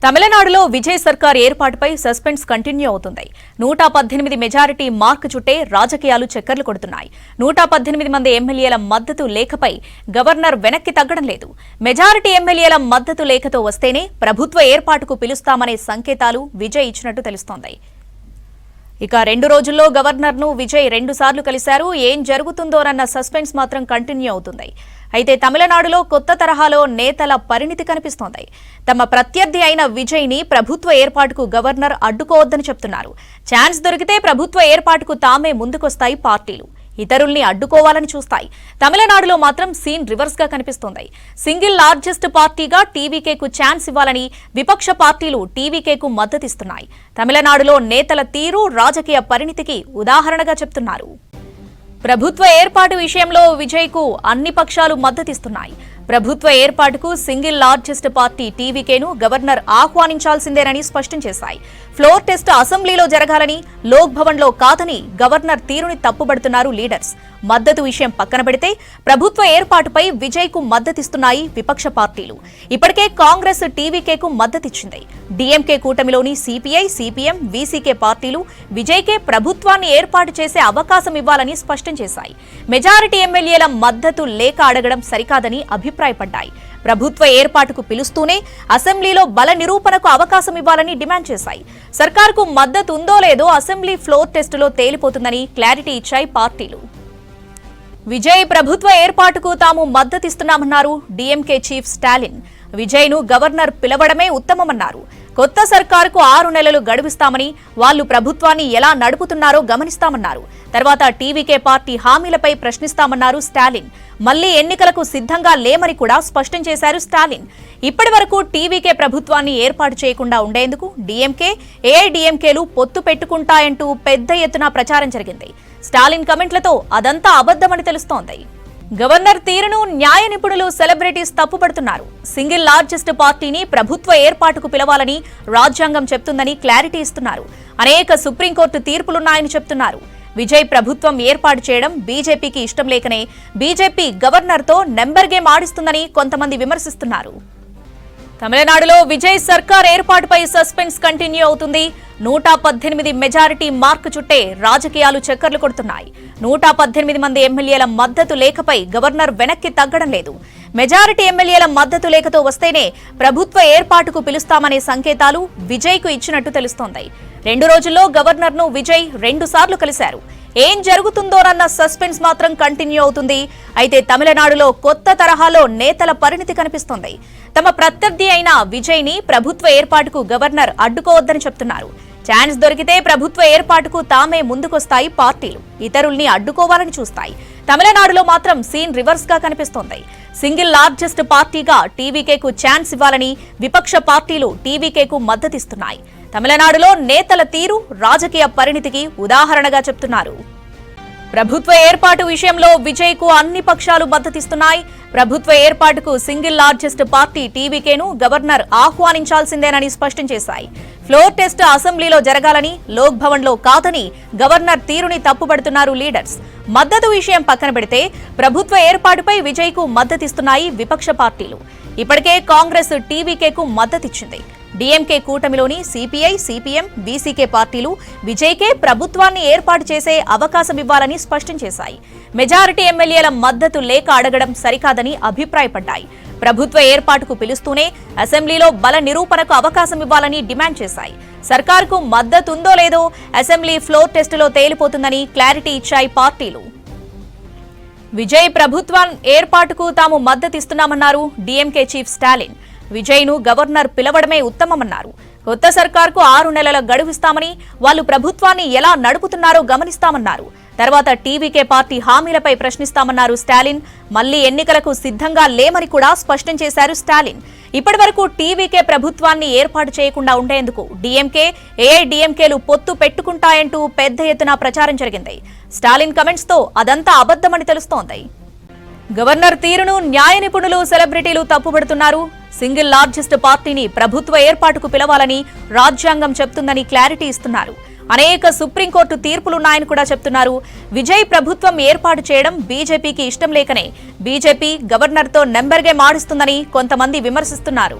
తమిళనాడులో విజయ్ సర్కార్ ఏర్పాటుపై సస్పెన్స్ కంటిన్యూ అవుతుంది. 118 మెజారిటీ మార్క్ చుట్టే రాజకీయాలు చక్కర్లు కొడుతున్నాయి. 118 మంది ఎమ్మెల్యేల మద్దతు లేఖపై గవర్నర్ వెనక్కి తగ్గడం లేదు. మెజారిటీ ఎమ్మెల్యేల మద్దతు లేఖతో వస్తేనే ప్రభుత్వ ఏర్పాటుకు పిలుస్తామనే సంకేతాలు విజయ్ ఇచ్చినట్టు తెలుస్తోంది. ఇక 2 రోజుల్లో గవర్నర్ను విజయ్ 2 సార్లు కలిశారు. ఏం జరుగుతుందోనన్న సస్పెన్స్ మాత్రం కంటిన్యూ అవుతుంది. అయితే తమిళనాడులో కొత్త తరహాలో నేతల పరిణితి కనిపిస్తోంది. తమ ప్రత్యర్థి అయిన విజయ్ని ప్రభుత్వ ఏర్పాటుకు గవర్నర్ అడ్డుకోవద్దని చెప్తున్నారు. ఛాన్స్ దొరికితే ప్రభుత్వ ఏర్పాటుకు తామే ముందుకొస్తాయి పార్టీలు, ఇతరుల్ని అడ్డుకోవాలని చూస్తాయి. తమిళనాడులో మాత్రం సీన్ రివర్స్ గా కనిపిస్తోంది. సింగిల్ లార్జెస్ట్ పార్టీగా టీవీకేకు ఛాన్స్ ఇవ్వాలని విపక్ష పార్టీలు టీవీకేకు మద్దతిస్తున్నాయి. తమిళనాడులో నేతల తీరు రాజకీయ పరిణితికి ఉదాహరణగా చెప్తున్నారు. ప్రభుత్వ ఏర్పాటు విషయంలో విజయ్కు అన్ని పక్షాలు మద్దతిస్తున్నాయి. ప్రభుత్వ ఏర్పాటుకు సింగిల్ లార్జెస్ట్ పార్టీ టీవీకేను గవర్నర్ ఆహ్వానించాల్సిందేనని స్పష్టం చేశాయి. ఫ్లోర్ టెస్ట్ అసెంబ్లీలో జరగాలని, లోక్ భవన్లో కాదని గవర్నర్ తీరుని తప్పుబడుతున్నారు లీడర్స్. మద్దతు విషయం పక్కన పెడితే ప్రభుత్వ ఏర్పాటుపై విజయ్కు మద్దతిస్తున్నాయి విపక్ష పార్టీలు. ఇప్పటికే కాంగ్రెస్ టీవీకేకు మద్దతిచ్చింది. డీఎంకే కూటమిలోని సిపిఐ, సిపిఎం, వీసీకే పార్టీలు విజయ్కే ప్రభుత్వాన్ని ఏర్పాటు చేసే అవకాశం ఇవ్వాలని స్పష్టం చేశాయి. మెజారిటీ ఎమ్మెల్యేల మద్దతు లేఖ అడగడం సరికాదని అభిప్రాయపడ్డాయి. ప్రభుత్వ ఏర్పాటుకు పిలుస్తూనే అసెంబ్లీలో బల నిరూపణకు అవకాశం ఇవ్వాలని డిమాండ్ చేశాయి. సర్కార్కు మద్దతు ఉందో లేదో అసెంబ్లీ ఫ్లోర్ టెస్టులో తేలిపోతుందని క్లారిటీ ఇచ్చాయి పార్టీలు. విజయ్ ప్రభుత్వ ఏర్పాటుకు తాము మద్దతిస్తున్నామన్నారు డీఎంకే చీఫ్ స్టాలిన్. విజయ్ను గవర్నర్ పిలవడమే ఉత్తమమన్నారు. కొత్త సర్కారుకు 6 నెలలు గడువిస్తామని, వాళ్లు ప్రభుత్వాన్ని ఎలా నడుపుతున్నారో గమనిస్తామన్నారు. తర్వాత టీవీకే పార్టీ హామీలపై ప్రశ్నిస్తామన్నారు స్టాలిన్. మళ్లీ ఎన్నికలకు సిద్ధంగా లేమని కూడా స్పష్టం చేశారు స్టాలిన్. ఇప్పటి వరకు టీవీకే ప్రభుత్వాన్ని ఏర్పాటు చేయకుండా ఉండేందుకు డీఎంకే, ఏఐడీఎంకేలు పొత్తు పెట్టుకుంటాయంటూ పెద్ద ఎత్తున ప్రచారం జరిగింది. స్టాలిన్ కమెంట్లతో అదంతా అబద్దమని తెలుస్తోంది. గవర్నర్ తీరును న్యాయ నిపుణులు, సెలబ్రిటీస్ తప్పుపడుతున్నారు. సింగిల్ లార్జెస్ట్ పార్టీని ప్రభుత్వ ఏర్పాటుకు పిలవాలని రాజ్యాంగం చెప్తుందని క్లారిటీ ఇస్తున్నారు. అనేక సుప్రీంకోర్టు తీర్పులున్నాయని చెప్తున్నారు. విజయ్ ప్రభుత్వం ఏర్పాటు చేయడం బీజేపీకి ఇష్టం లేకనే బీజేపీ గవర్నర్తో నెంబర్ గేమ్ ఆడిస్తుందని కొంతమంది విమర్శిస్తున్నారు. తమిళనాడులో విజయ్ సర్కార్ ఏర్పాటుపై సస్పెన్స్ కంటిన్యూ అవుతుంది. 118 మెజారిటీ మార్క్ చుట్టే రాజకీయాలు చక్కర్లు కొడుతున్నాయి. 118 మంది ఎమ్మెల్యేల మద్దతు లేఖపై గవర్నర్ వెనక్కి తగ్గడం లేదు. మెజారిటీ ఎమ్మెల్యేల మద్దతు లేఖతో వస్తేనే ప్రభుత్వ ఏర్పాటుకు పిలుస్తామనే సంకేతాలు విజయ్కు ఇచ్చినట్టు తెలుస్తోంది. 2 రోజుల్లో గవర్నర్ను విజయ్ 2 సార్లు కలిశారు. ఏం జరుగుతుందోనన్న సస్పెన్స్ మాత్రం కంటిన్యూ అవుతుంది. అయితే తమిళనాడులో కొత్త తరహాలో నేతల పరిణితి కనిపిస్తోంది. తమ ప్రత్యర్థి అయిన విజయ్ని ప్రభుత్వ ఏర్పాటుకు గవర్నర్ అడ్డుకోవద్దని చెప్తున్నారు. ఛాన్స్ దొరికితే ప్రభుత్వ ఏర్పాటుకు తామే ముందుకొస్తాయి పార్టీలు, ఇతరుల్ని అడ్డుకోవాలని చూస్తాయి. తమిళనాడులో మాత్రం సీన్ రివర్స్ గా కనిపిస్తోంది. సింగిల్ లార్జెస్ట్ పార్టీగా టీవీకేకు ఛాన్స్ ఇవ్వాలని విపక్ష పార్టీలు టీవీకేకు మద్దతిస్తున్నాయి. తమిళనాడులో నేతల తీరు రాజకీయ పరిణితికి ఉదాహరణగా చెప్తున్నారు. ప్రభుత్వ ఏర్పాటు విషయంలో విజయ్కు అన్ని పక్షాలు మద్దతిస్తున్నాయి. ప్రభుత్వ ఏర్పాటుకు సింగిల్ లార్జెస్ట్ పార్టీ టీవీకేను గవర్నర్ ఆహ్వానించాల్సిందేనని స్పష్టం చేశాయి. ఫ్లోర్ టెస్ట్ అసెంబ్లీలో జరగాలని, లోక్ భవన్లో కాదని గవర్నర్ తీరుని తప్పుపడుతున్నారు లీడర్స్. మద్దతు విషయం పక్కన పెడితే ప్రభుత్వ ఏర్పాటుపై విజయ్కు మద్దతిస్తున్నాయి విపక్ష పార్టీలు. ఇప్పటికే కాంగ్రెస్ టీవీకేకు మద్దతిచ్చింది. డీఎంకే కూటమిలోని సిపిఐ, సిపిఎం, వీసీకే పార్టీలు విజయ్కే ప్రభుత్వాన్ని ఏర్పాటు చేసే అవకాశం ఇవ్వాలని స్పష్టం చేశాయి. మెజారిటీ ఎమ్మెల్యేల మద్దతు లేఖ అడగడం సరికాదని అభిప్రాయపడ్డాయి. ప్రభుత్వ ఏర్పాటుకు పిలుస్తూనే అసెంబ్లీలో బల నిరూపణకు అవకాశం ఇవ్వాలని డిమాండ్ చేశాయి. సర్కార్కు మద్దతుందో లేదో అసెంబ్లీ ఫ్లోర్ టెస్టులో తేలిపోతుందని క్లారిటీ ఇచ్చాయి పార్టీలు. విజయ్ ప్రభుత్వం ఏర్పాటుకు తాము మద్దతిస్తున్నామన్నారు డీఎంకే చీఫ్ స్టాలిన్. విజయ్ను గవర్నర్ పిలవడమే ఉత్తమమన్నారు. కొత్త సర్కార్కు 6 నెలల గడువిస్తామని, వాళ్లు ప్రభుత్వాన్ని ఎలా నడుపుతున్నారో గమనిస్తామన్నారు. తర్వాత టీవీకే పార్టీ హామీలపై ప్రశ్నిస్తామన్నారు స్టాలిన్. మళ్లీ ఎన్నికలకు సిద్ధంగా లేమని కూడా స్పష్టం చేశారు స్టాలిన్. ఇప్పటి వరకు టీవీకే ప్రభుత్వాన్ని ఏర్పాటు చేయకుండా ఉండేందుకు డీఎంకే, ఏఐడీఎంకేలు పొత్తు పెట్టుకుంటాయంటూ పెద్ద ఎత్తున ప్రచారం జరిగింది. స్టాలిన్ కమెంట్స్ తో అదంతా అబద్దమని తెలుస్తోంది. గవర్నర్ తీరును న్యాయ నిపుణులు, సెలబ్రిటీలు తప్పుపడుతున్నారు. సింగిల్ లార్జెస్ట్ పార్టీని ప్రభుత్వ ఏర్పాటుకు పిలవాలని రాజ్యాంగం చెప్తుందని క్లారిటీ ఇస్తున్నారు. అనేక సుప్రీంకోర్టు తీర్పులున్నాయని కూడా చెప్తున్నారు. విజయ్ ప్రభుత్వం ఏర్పాటు చేయడం బీజేపీకి ఇష్టం లేకనే బీజేపీ గవర్నర్తో నెంబర్ గేమ్ ఆడిస్తుందని కొంతమంది విమర్శిస్తున్నారు.